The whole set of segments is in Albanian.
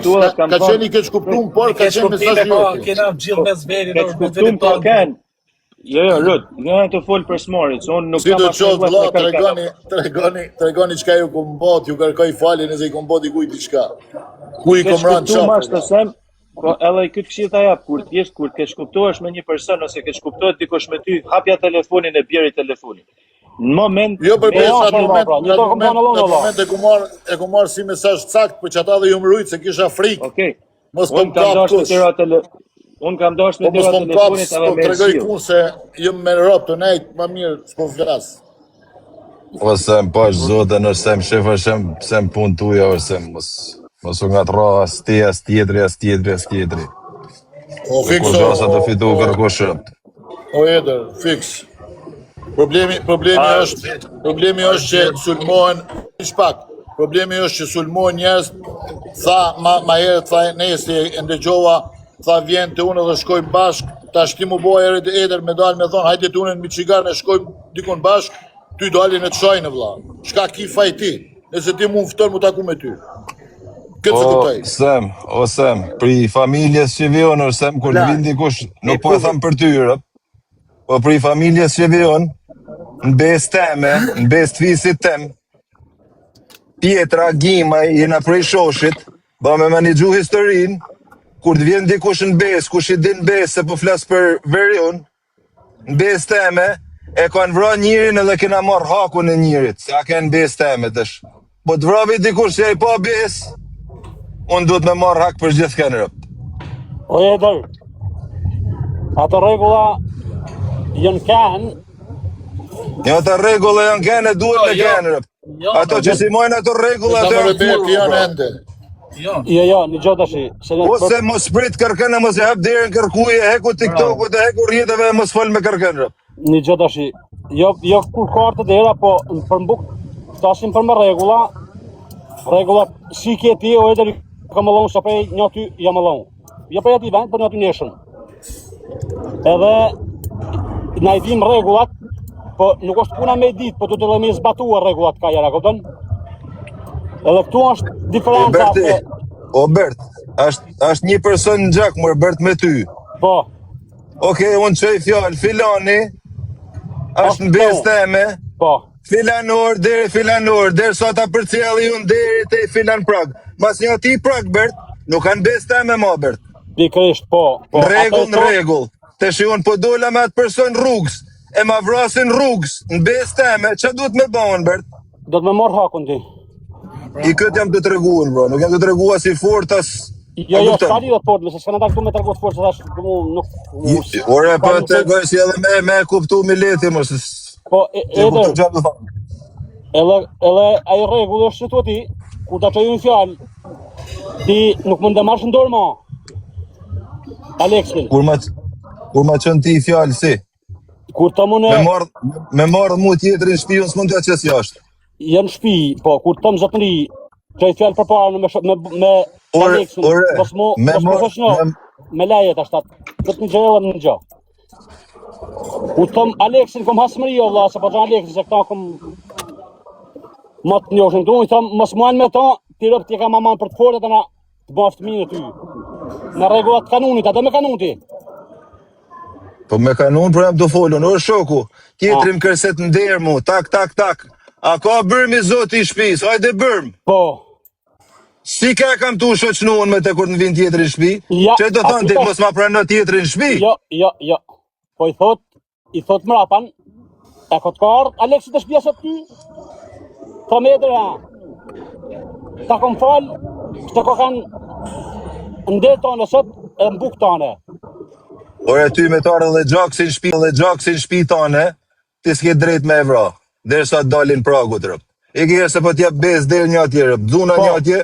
Ka qenë i keq kuptuar, por ka qenë mesazh jote. Kena gjithë mes verin Keq kuptum ka kanë. Jo, Rut, nga të fol për Smorit, unë nuk kam asnjë vëlla, tregoni çka ju kombot, ju kërkoj falje nëse i kombot i kujt diçka. Ku i komran çfarë? Po edhe këtë këshill ta jap kur të keq kuptohesh me një person ose keq kuptohet dikush me ty, hapja telefonin e bjeri telefonin. Në moment jo për moment e ku marr si mesazh sakt, për çata dhe ju mbrojt se kisha frikë. Okej. Mos po kam unë kam dashur me dyra telefonit edhe me tregoj unë se jam me rrot të nejt, më mirë s'po flas. Ose më pash zote nëse më shef se më punë tuja ose mos u ngatro as tjetri. O fiks sa të fitu kërkosh rëpt. O eder, fiks. Problemi është që sulmohen shpak. Problemi është që sulmohen njerëz, tha ma herët, tha nesi e ndëgjova, tha vjen të unë dhe shkojmë bashk, tash ti mu boj erët e eder me dalë me thonë, hajde të unë në Michigan e shkojmë dikon bashk, ty dalin e të shajnë vla. Shka ki faj ti, nëse ti mu më fëton mu taku me ty. O Sem, pri familjes që vion, o Sem, kur të vindi kush, nuk po e tham për tyre, po pri familjes që vion, në bes teme, në bes të fisit tem, Pjetra, Gjimaj, jena prej shoshit, ba me manigju historin, kur të vjen dikush në bes, kush i din bes se po flas për verion, në bes teme, e kanë vra njërin edhe kena marrë hakun e njërit, se a ke në bes teme tësh. Po të vravi dikush që e pa bes, unë duhet me marrë hak për gjithë kënë rëpt. O eder, ato regula jënë kanë. Jo, ato regula janë kanë e duhet me kanë rëpt. Ato që si mojnë ato regula ato janë ende. Jo, një gjo tashi. Ose mos prit kërkënë, mos e hap derën kërkuje, heku TikTokut e heku rjetëve e mos fol me kërkënë rëpt. Një gjo tashi. Jo kur kartë dera, po për mbuk tasim për me regula si ke ti o eder ka më lonë, se prej një ty jam më lonë. Jo prej ati vend, për një ty neshën. Edhe na i dim regullat, po nuk është puna me ditë, po du të dhe me zbatua regullat ka jera, këpëtën? Edhe këtu është diferenca. O Bert, është një person në gjak, mërë Bert me ty. Po. Oke, unë qëj fjallë, filani, është në bes teme. Po. Filanor, deri sa ta përcjeli unë deri te filan prag. Mas një ti prag, Bert, nuk kanë bes teme ma, Bert. Pikrisht, po. Në regull. Të shi unë po dola me atë person rrugës, e ma vrasin rrugës, në bes teme, që duhet me bëhen, Bert? Do të me morë hakun ti. I këtë jam të treguën, bro, nuk jam të tregua si fort as... Jo, s'ka lidhe fort, se s'ka në ta këtu me tregu fort, se tash nuk... Ore, po të tregoj si edhe me kuptu mileti, mos... Po, edhe ajo regull është që të ti, kur ta qëju në fjallë, ti nuk më ndemarsh në dorë ma. Aleksin. Kur ma qënë ti fjallë, si? Kur të mëne... Me marrë mu tjetërin shpi, unë s'mund të qësë jashtë. Jenë shpi, po, kur të më zotëri, qëj fjallë për parë me Aleksin, me lejet ashtat, këtë një gjë edhe një gjë. Kur të më Aleksin kom hasëmëri o vla, se po që Aleksin, se këta kom më të njoshën të unë, i thëmë, mos muajnë me ta, ti rëpë t'je ka maman për të forët e na të baftë minë ty. Në regullat kanunit, atë me kanun ti. Po me kanun, për jam të folun, o shoku, tjetrim kërset në derë mu, tak. A ka bërmi zoti i shpis, hajde bërm. Po. Si ka kam tu shoqnuën me te kur në vind tjetëri në shpi? Që të thonë ti mos ma pranë tjetëri në shpi? Jo. Po i thot mrapan, e këtë ka ardhë, Aleksit të shpia sot ty? Ta me edre, ta kom falë, të ko kanë ndërë tane sot, e mbuk tane. Ore, ty me tarë dhe gjaksin shpi tane, ti s'ke drejt me evra, dhe sa dalin pragut rëp. I kje se po t'jep bez dhe një atje rëp, dzuna një atje,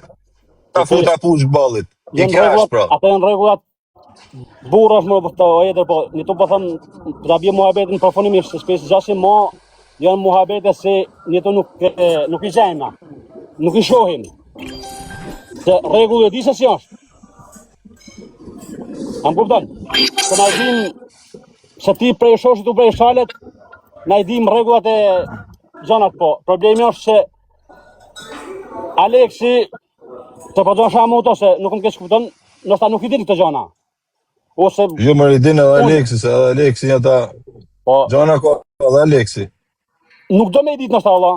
ta futa push balit. I kje është pra. Ate në regullat, burë është më të eder, po një të po thëmë, da bje muhabetin përfonimisht, se spesë gjasin ma, janë muhabete se një të nuk i gjejna, nuk i shohim. Se regullë e di se si është. Am kupton? Se na i dim, se ti prej shoshit u prej shalet, na i dim regullat e gjanat po. Problemi është që Aleksi Se po do shamu to se nuk më kesh kupton, ndoshta nuk I din këto gjëna. Ose Jo më I din edhe Aleksi, se edhe Aleksi ata po gjana ka edhe Aleksi. nuk do me I ditë ndoshta valla.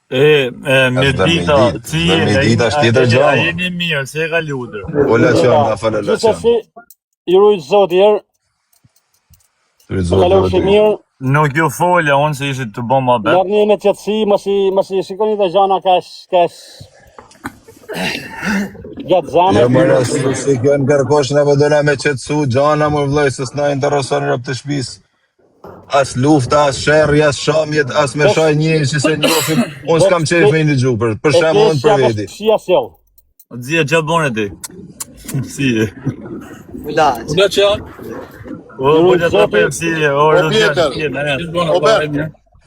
Me dita, me dita është tjetër gjë. Jeni mirë, se e ka lutur. Ola qana, falë la qana. Gjithsesi, I rujt zoti herë, kaloj që mirë. Nuk ju folja unë se ishit të bo ma bet. Merrni me qetësi, mos I shikoni të gjana kash gjatë zamët. Jo mëra si kjo në kërkosh në përdojna me qetësu, gjana më vloj, se s'na intereson rëp të shpis. As lufta, as sherri, as shamjet, as me shaj njëri që se njofim, unë s'kam qef me një gju, për shemë unë për vedi. Shia sjell. Dzia gjabone ti. Si e. Unë që O që të për si e. O Pjetër,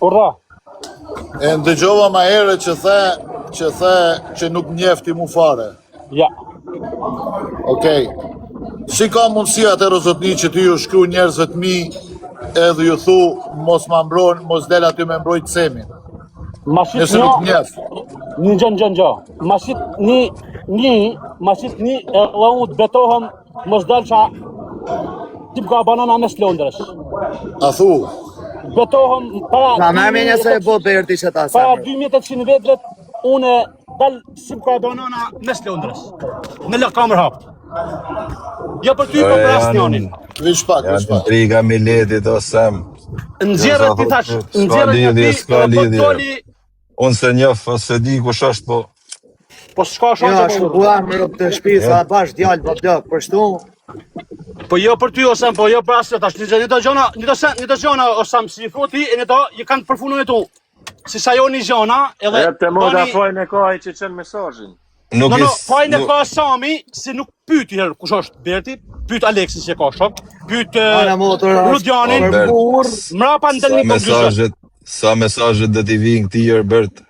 Urdha. e ndëgjova ma herë që the që nuk njefti mu fare. Ja. Okej. Si ka mundësi atëherë zotni që ti ju shkru njerëzve të mi edhe ju thu mos ma mbrojnë, mos del aty me mbrojt semin. Mashit Nëse nuk njef. një gjë. Mashit një e unë të betohem mos dal qa tip ka banana mes Londrës. A thu? Betohem para... Na më menja se e bo Berti që ta Para sa. 2800 vetët, unë dal si ka banana mes Londrës. Me lë kamer hap. Jo për ty, po për asnjonin. Vish pak. Janë intriga Miletit o Sem. Nxjerrët ti tash, nxjerrët ti, s'ka edhe po lidhje. doli, Unë se njof, ose di kush është, po po s'ka Jo, shanse ashtu po. bua më rëp të shpi, sa bash djalë, po blok, për shtu. Po jo për ty Osam, po jo për asnjë tash. Një të gjona Osam si I thoti, e një to i kanë përfunduar tu. Si sa joni gjona, edhe Të më da fojnë e kohaj që qenë mesazhin. nuk No, is... fajnë e ka Sami, se nuk pyti herë kush është Berti, pyet Aleksin që ka shok, pyet Ana motor, Rudjanin, për burr. mrapa në delni konkluzion. Sa mesazhet do t'i vinë këtij Herbert.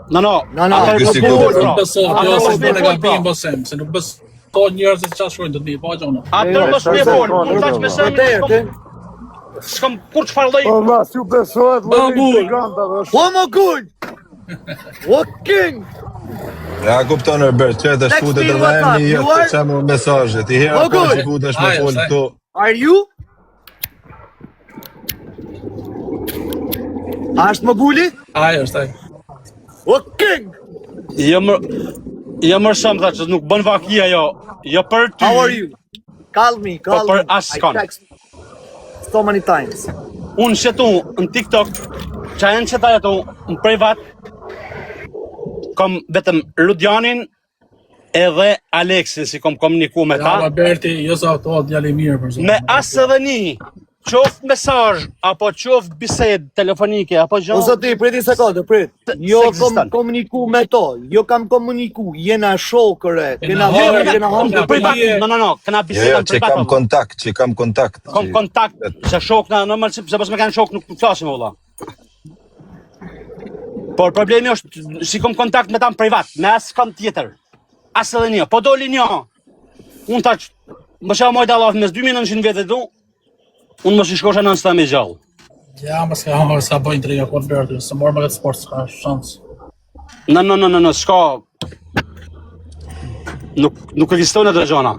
No, atëherë Ky mos si bëj kur- pra. beso, jo Atëherë se mos bërë bëj gabim pra. bësem, se nuk beso njerëzit që shkojnë të mi, po gjona. Atëherë mos bëj fol, unë tash me Sami s'kam kur çfarë lloj. Mas ju besohet më Bambul. O më gull! O king! Ja kupton Herbert, që të shfutet edhe WhatsApp, emri you jetë are- të qamu mesazhet. I hera Oh, po good. që futesh me Ajo, fol saj. këto. Are you? A është më gulli? Ajo, është ai. O king! Jo më shumë tha që nuk bën vakia jo. Jo për ty. How are you? Call me, call për me. askon. I text so many times. Unë shetu në TikTok, që e në qëta jetu në privat, kom vetëm Rudjanin edhe Aleksin si kom komuniku me Ja, ta, Berti, jo sa ato djali mirë për zonë. me asë edhe një, qoft mesazh, apo qoft bised telefonike, apo O gjë, zoti, prit një sekondë, prit. Jo kam s'ekziston. komuniku me to, jo kam komuniku, jena shokëre, kena Jo, hërë, kena- kena në hëndë. privat, no, këna Jo, biseda në që kam privat, kontakt, që kam kontakt. kom kontakt, që shok na, normal, se pas me kanë shok nuk flasim valla. Por problemi është, si kom kontakt me ta në privat, me asë kam tjetër, asë edhe një, po doli një, unë tash, më shë mojtë Allah, mes 2900 vete du, unë më shishkosha në nësta me gjallë. Ja, më s'ka hangër sa bëjnë të kot Berti, se morë me këtë sport s'ka shans. No, s'ka, nuk ekziston e të gjona.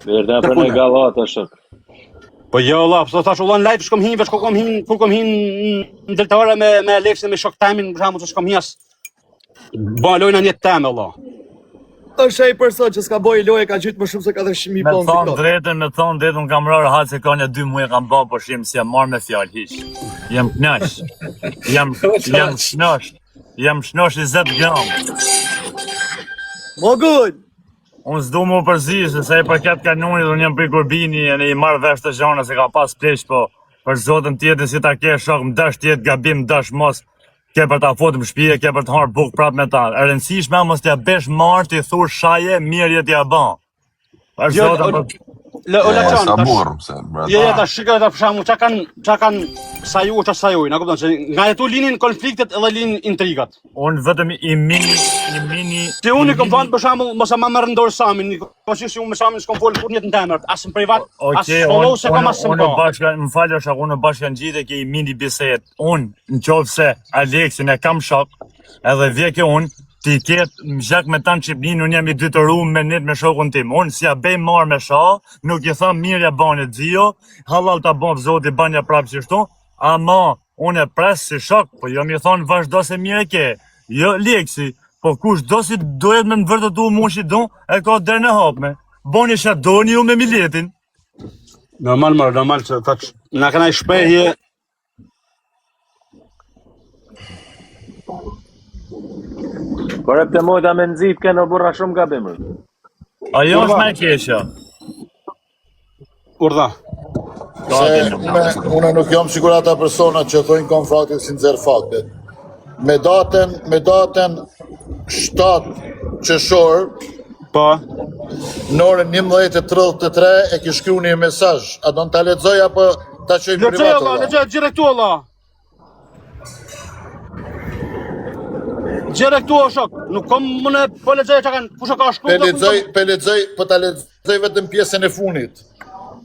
Verda për në gallat është. Po jo, Allah, po tash ullon live, shkom hin, veç kur kom hin në deltare me Aleksin, me shok temin, për shembull, që shkom jas, ba lojna një temë, Allah. është ai person që s'ka boj loje ka gjytë më shumë se 400.000 Me pound thonë TikTok. drejtën, me thonë drejtën kam rarë hatë se ka një 2 muaj kam ba po shimë si jam marrë me fjallë hiq. Jem knash. Jem shnosh. Jem shnosh 20 gram. Mo good! Unë s'du mu përzi, se sa i përket kanonit, unë jem për Kurbini, e ne i marrë vesh të gjona se ka pas plesh, po për zotën tjetën si ta ke shok, më dash tjetë gabim, më dash mos, ke për ta fotë më shpije, ke për të harë buk prap me ta. E rëndësishme mos t'ja besh marrë, t'i thur shaje, mirë jetë ja ban. Për Jo, zotën për... Ola Can, Sa tash, burm, se brata. jo, tash shikoj ta për shembull, çka kanë saju çka sajuj, na kupton se nga jetu linin konfliktet edhe linin intrigat. Unë vetëm i mini... Se unë i kom thënë për shembull mos e ma merr ndor Samin, po që unë me Samin s'kam folur kur një të temërt, as në privat, as Okej, follow se kam as unë në bashkë, më falë shak, unë bashkë në gjithë ke i mini bisedë. Unë, në qovë se Aleksin e kam shok, edhe vje ke unë, ti ketë më gjak me tanë Shqipnin, unë jam i dytëruar me net me shokun tim. Unë si ja bej marr me sha, nuk i tham mirë ja bane xhio, halal ta bën zoti banja prapë si shtu, ama unë e pres si shok, po jo mi thon vazhdo se mirë e ke. Jo leksi, po kush do si dohet me në vërtetu mushi do, e ka derën e hapme. Boni çfarë doni ju me miletin. Normal që tash na kanë shprehje. Por e të moda me nëzit kënë burra shumë gabimër. Ajo është më e keqja. Urdha. Se unë nuk jam sigur ata persona që thojnë kom faktin si nxerr faktet. Me datën 7 qershor, Po. në orën 11:33 e ke shkruar një mesazh. A do ta lexoj apo ta çoj privat? Lexoj direktu Allah. Direktu o shok, nuk kom mëne po lexoj çka kanë, kush e ka shkruar. Po ta lexoj vetëm pjesën e funit.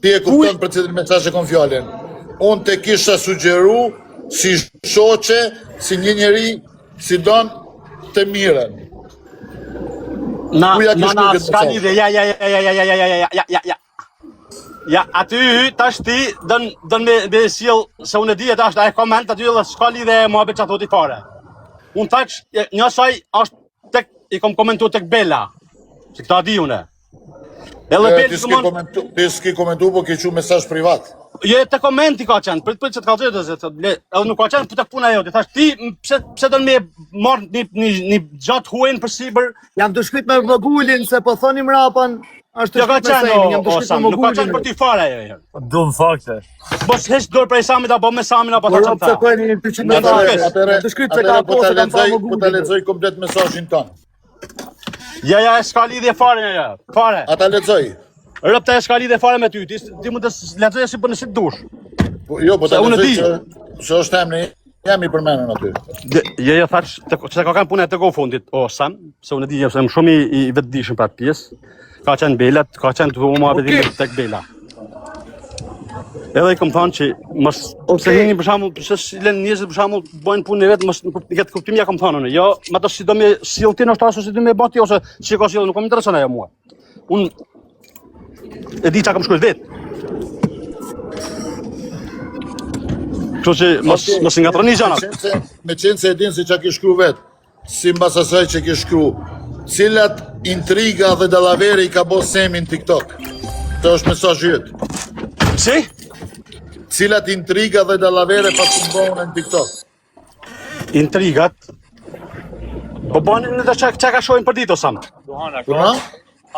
Ti e kupton për cilin mesazh e kom fjalën. Unë te kisha sugjeru si shoqe, si një njeri, si don të mirën. Na, s'ka lidhje, ja, aty tash ti dën me sjell se unë e di tash ai koment aty dhe s'ka lidhje mohabet çfarë thoti fare. Unë tash një asaj është tek i kom komentuar tek Bela. Se këta di unë. Ti s'ke komentu, po ke qu mesazh privat. Je te komenti ka qenë, prit që të kalzoj edhe nuk ka qenë për tek puna jote. Thash ti pse do me marr një gjatë huajn për sipër. Jam të shkrit me vogulin se po thoni mrapan. Ashtu ka qenë, jam të shkrit me vogulin. Nuk ka qenë për ty fare ajo. Dum fakte. Mos heq dorë prej Samit apo me Samin apo ta çanta. Të shkrit se ka po ta lexoj komplet mesazhin ton. Ja, s'ka lidhje fare ja. Fare. A ta lexoj? Rëpta e s'ka lidhje fare me ty. Ti mund të lexoje si bën si dush. Jo, po ta lexoj që është emri, jam i përmendur aty. Jo, thash, se ka kanë punë të fundit, o Sam, se unë di se më shumë i vetëdijshëm për atë pjesë. Ka qenë Bela, ka qenë të mohabetin tek Bela. Edhe i kom thonë që mos se hini për shembull, pse lën njerëzit për shembull bojnë punën e vet, mos nuk i ketë kuptim ja kom thonë unë. Jo, ma do si do me sill ti në ashtu si do me bati ose si ka sill, nuk më intereson ajo mua. Unë e di çka kam shkruar vet. Kështu që mos i ngatroni gjanat. Me qenë se e din se çka ke shkruar vet. Si mbas asaj që ke shkruar, cilat intriga dhe dallavere i ka bë Semi në TikTok. Kjo është mesazhi yt. Si? Cilat intriga dhe dallavere pas të bëhen në TikTok. Intrigat. Po bani në çka ka shohin për ditë o Sam.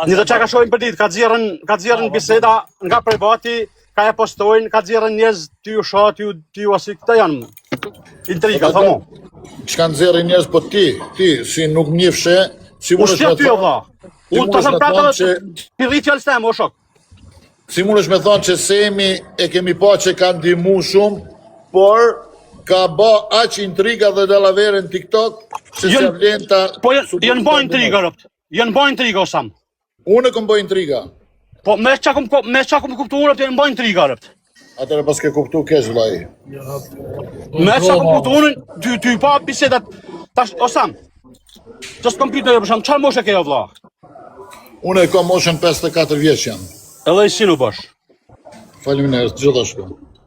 Në çka ka shohin për ditë, ka xhirën biseda nga privati, ka e postojnë, ka xhirën njerëz ty u shoh, ty u asi këta janë. Intriga, thamu. Çka nxjerrin njerëz po ti si nuk njefshe, si mund të thonë. Unë të them prapë ti rri fjalës tëm o shok. Si mund është me thonë që Semi e kemi pa që ka ndihmu shumë, por ka ba aq intriga dhe dallavere në TikTok, që se vlen ta... Po janë ba intriga, rëpt. Janë ba intriga, o Sam. Unë e kom ba intriga. Po me qa kom kuptu unë, rëpt, janë ba intriga, rëpt. Atëre pas ke kuptu kesh, vlaj. Me qa kom kuptu unë, ty pa bisedat... Tash, o Sam, që s'kom pyte, për shumë, qarë moshe ke o vla? Unë e kom moshën 54 vjeç jam. Edhe i si nuk bësh. Faleminderit, gjithashtu.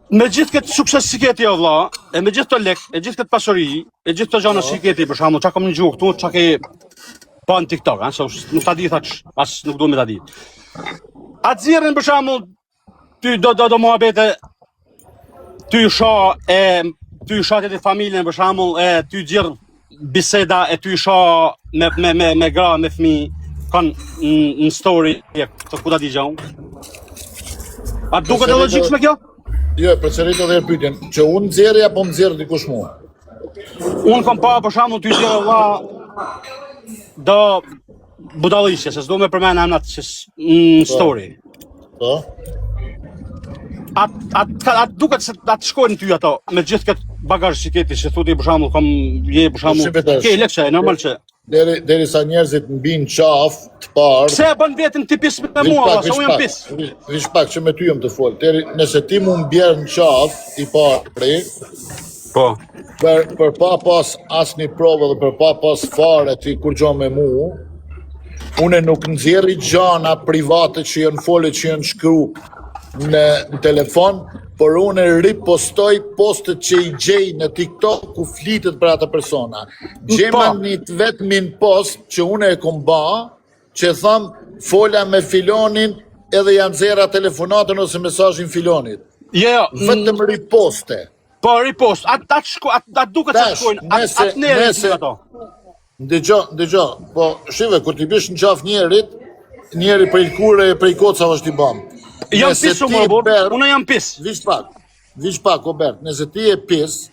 Me gjithë këtë sukses si keti o vla, e me gjithë të lek, e gjithë këtë pasuri, e gjithë të gjana si keti, për shumë, qa kom një gjuhë këtu, qa ke pa në TikTok, nuk ta di thaq, as nuk do me ta di. A të zirën për shumë, ty do muhabete, ty shoh të familjen për shumë, e ty gjirë biseda, e ty shoh me gra, me fmi, kanë në story, të ku ta di gjaun. A duket e logjikshme kjo? Jo, përsërit edhe pyetjen, që unë nxjerrë apo nxjerr dikush mua? Unë kam pa për shembull ty nxjerr valla do budallisje, se s'do me përmend emrat në story. Po. A duket se atë shkojnë ty ato me gjithë këtë bagazh që keti, që thotë për shembull kam për shembull ke lekse normal që deri sa njerëzit mbin qaf të parë. Pse e bën veten ti pis me mua, se unë jam pis. Vish pak që me ty jam të fol. Nëse ti mu mbjerë në qaf i parë, Po. Për pa pas asnjë provë dhe për pa pas fare ti kur gjo me mu, une nuk nxjerri gjana private që janë fole që janë shkru në telefon, por une ripostoj postet që i gjej në TikTok ku flitet për atë persona. Gjema një të vetëmin post që une e kom ba, që thëm fola me filonin edhe janë zera telefonatën ose mesazhin filonit. Jo, Vetëm riposte. po ripost, atë duket që shkojnë, atë njerë ato. Ndëgjo, po shive, kur t'i bish në qaf njerit, njeri prej kure e prej kocave është i bam. Jam pis shumë, Robert, unë jam pis. Vish pak, Robert, nëse ti e pis,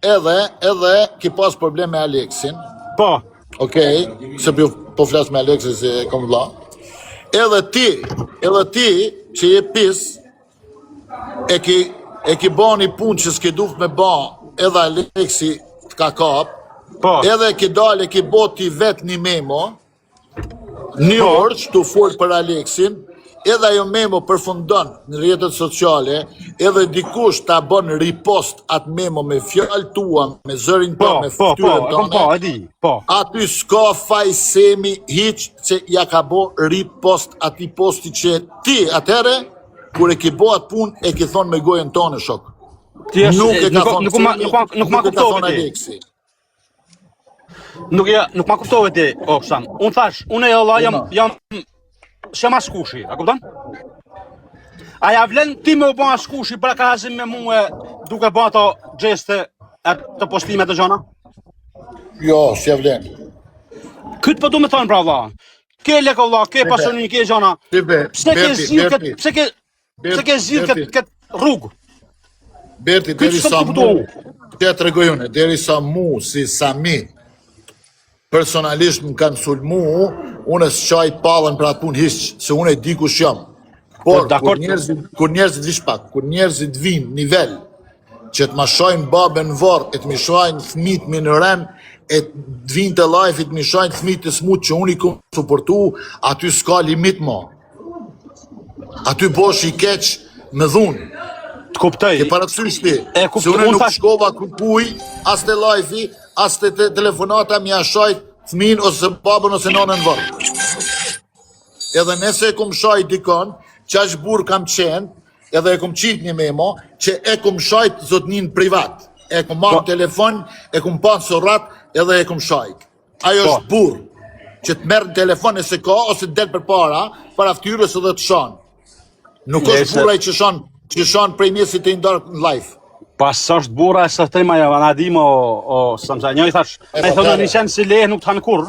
edhe ki pas problem me Aleksin, Po. okej, se po flas me Aleksin se e kom vlla, edhe ti që je pis, e ki ba një punë që s'ke duft me ba, edhe Aleksi t'ka kap, Po. edhe ki dal e ki bo ti vet një memo, një orë që tu fol për Aleksin, edhe ajo memo përfundon në rrjetet sociale, edhe dikush ta bën ripost atë memo me fjalë tua, me zërin tonë, me fytyrën tonë. Aty s'ka fajsemi hiç që ja ka bo ripost atij posti që ti atëre kur e ki bo atë punë e ki thonë me gojën tonë shok. Nuk e ka thonë nuk ma kuptove ti. Aleksi. Nuk ma kuptove ti, Oksan. Unë thash, unë e Allah jam shema shkushi, a kupton? A ja vlen ti me u ba shkushi për ka hazim me muë duke ba ato gjeste të postimet të gjona? Jo, s'ja vlen. Këtë po du me thonë pra valla. Ke lek Allah, ke pasionin, ke gjona. Pse ke zhjith këtë rrugë? Berti, deri sa mu, që të regoj une, deri sa mu, si Sami, personalisht më kanë sulmu, unë s'qaj palën për atë punë hiqë, se unë e di kush jam. Por, kur njerëzit vinë nivel, që të ma shojnë babën varë, e të mi shojnë fëmit mi në rem, e të vinë të live, e të mi shojnë fëmit të smut që unë i kom suportu, aty s'ka limit ma. Aty bosh i keq me dhunë. Të kuptoj. Ke parasysh ti, se unë nuk shkova kupuj, as të live-i, as të telefonata mi ashajt fëmin ose babën ose nonën varë. Edhe nëse e kom shajt dikon, qash burë kam qenë, edhe e kom qit një memo, që e kom shajt zotnin privat. E kom marrë telefon, e kom panë sorat, edhe e kom shajt. Ajo është burë, që të merë në telefon e se ka, ose të del për para ftyrës edhe të shanë. Nuk është buraj që shanë prej mjesit e ndarë në live. Pas është burra e së tema ja vanadim o Samsa. Njoj thash, me thonë një qenë si lehe nuk të hanë kur,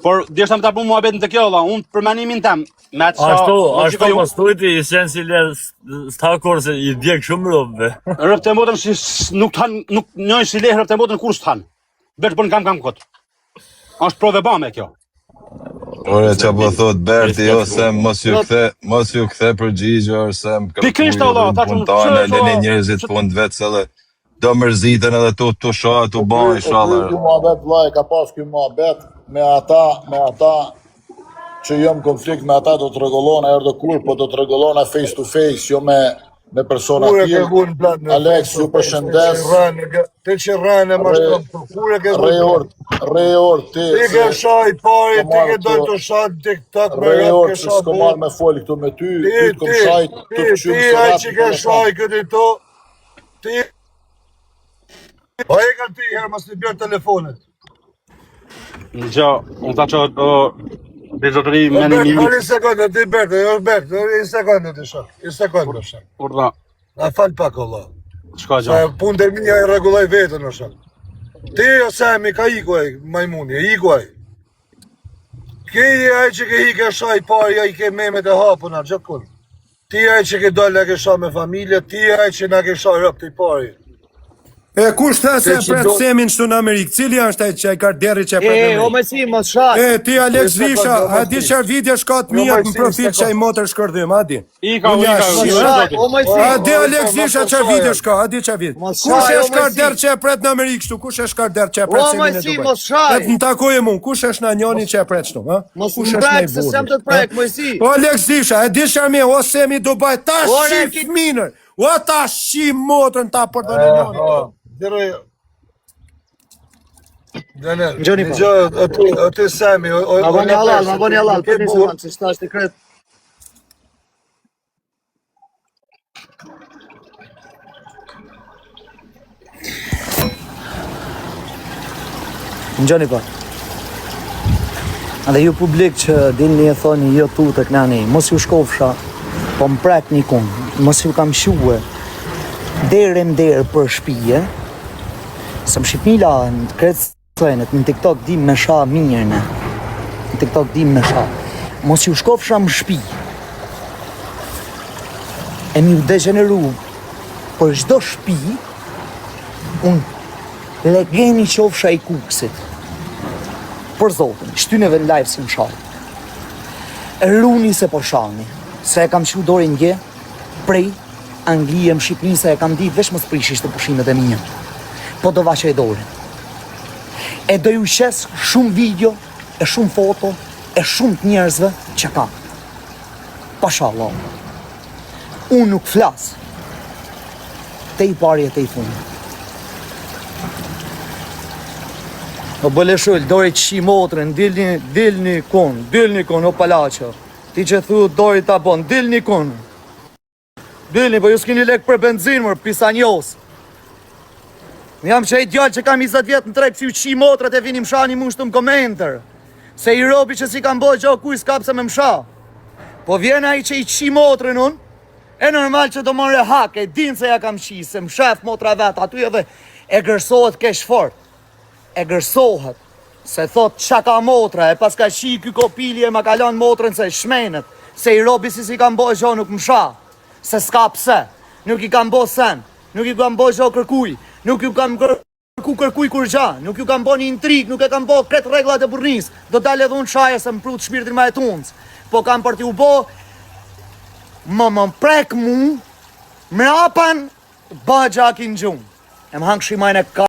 por djeshtë më të apu mua betën të kjo, unë për manimin tem, me atë Ashtu mos tujti i qenë si lehe s'ta kur se i djekë shumë rëbëve. Rëpë të mbotën nuk njoj si lehe rëpë të mbotën kur s'të hanë. Bertë për në kam këtë. Ashtë prove ba me kjo. Ore që po thot Berti, jo se mos ju kthe përgjigje, se më kërkuj puntane, leni njerëzit punë vetë se dhe do mërziten edhe tu shoha, tu ban, inshallah. Ky muhabet vllai, ka pas ky muhabet me ata që jam konflikt me ata do të rregullona erdhë kur, po do të rregullona face to face, jo me persona tjerë. Alex, ju përshëndes. Te që rrane më shkëm, kur e ke Reor, ti ke shaj pari, ti ke dojtë të shaj TikTok me Reor, që s'ko marrë me foli këtu me ty, ty t'kom shaj të të qymë Ti aj që ke shaj këtë to, ti... Po e ka ti, herë mas të bjërë telefonet. Në gjo, unë ta që bezotëri me një minut. Një sekundë, ti Bertë, një sekundë të shak, një sekundë shak. Urda. Na fal pak, Allah. Shka gjo. Sa punë dhe minja e regulloj vetën, o shak. Ti o Semi, ka ikuaj, majmuni, ikuaj. Ki aj që ke hike shaj pari, aj ke memet e hapuna, gjokun. Ti aj që ke dollë ke shaj me familje, ti aj që na ke shaj rëp të i pari. E kush tha se pret Semin shtu në Amerikë? Cili është ai që ai ka derri që pret në Amerikë? O me si, mos shaj. Ti Alex Visha, a di çfarë video shka të mia në profil që ai motër shkërdhym, a di? I O me si. A di Alex Visha çfarë video shka, a di çfarë video? Kush është ka derë që pret në Amerikë kështu? Kush është ka derë që pret Semin në Dubai? Mos shaj. Të takojë mua, kush është na njëri që pret kështu, ha? Kush është ai burri? Sem të prek, mos si. O Alex Visha, e di çfarë më, o Semi Dubai tash shif minër. O tash shi motrën ta për të njëri. Dere... Dene, Gjoni një pa. gjë, aty Semi, Ma bani halal, për një sekundë, se shta është të kretë. Në gjoni pa. Edhe ju publik që dilni e thoni jo tu të knani, mos ju shkofsha, po më prek një kunë, mos ju kam shuë derë në derë për shpije, se më Shqipnila në kretë thëjnët, në TikTok dim me sha mirë në, TikTok dim me sha, mos ju shkofsha më shpi, e mi u degeneru për çdo shpi, unë legeni qofsha i kuksit, për zotin, shtyneve në live si më shaj. Runi se po shani, se e kam shu dorin nje, prej Anglije më Shqipni, se e kam ditë vesh më sprishisht të pushimet e minja. Po do vaqe e dorin. E do ju shes shumë video, e shumë foto, e shumë të njerëzve që kam. Pashallah. Unë nuk flas. Te i pari e te i fundi. O bële shull, dori që shi motrën, dilni kon, o palacho. Ti që thu dori ta bon, dilni kon. Dilni, po ju s'kini lek për benzin, mër, pisanjos. Jam që e djallë që kam 20 vjetë në trep, si u qi motrët e vinim shani mushtu më komentër. Se i robi që si kam boj gjo kuj s'kap se me msha. Po vjen ai që i qi motrën unë, e normal që do more hak, e din se ja kam qi, se më shef motra vetë, aty edhe e gërsohet kesh fort. E gërsohet, se thot qa ka motra, e pas ka qi ky kopili e ma kalon motrën se shmenet, se i robi si kam boj gjo nuk msha, se s'ka pse, nuk i kam bo sen, nuk i kam bo gjo kërkuj, nuk ju kam kërkuj kur gja, nuk ju kam bo një intrik, nuk e kam bo kretë reglat e burnis, do dalë edhe unë shaje se më prut shpirtin ma e tunës, po kam për t'ju bo, më prek mu, me apan, ba gjakin gjumë, e më hangë shimajnë e ka.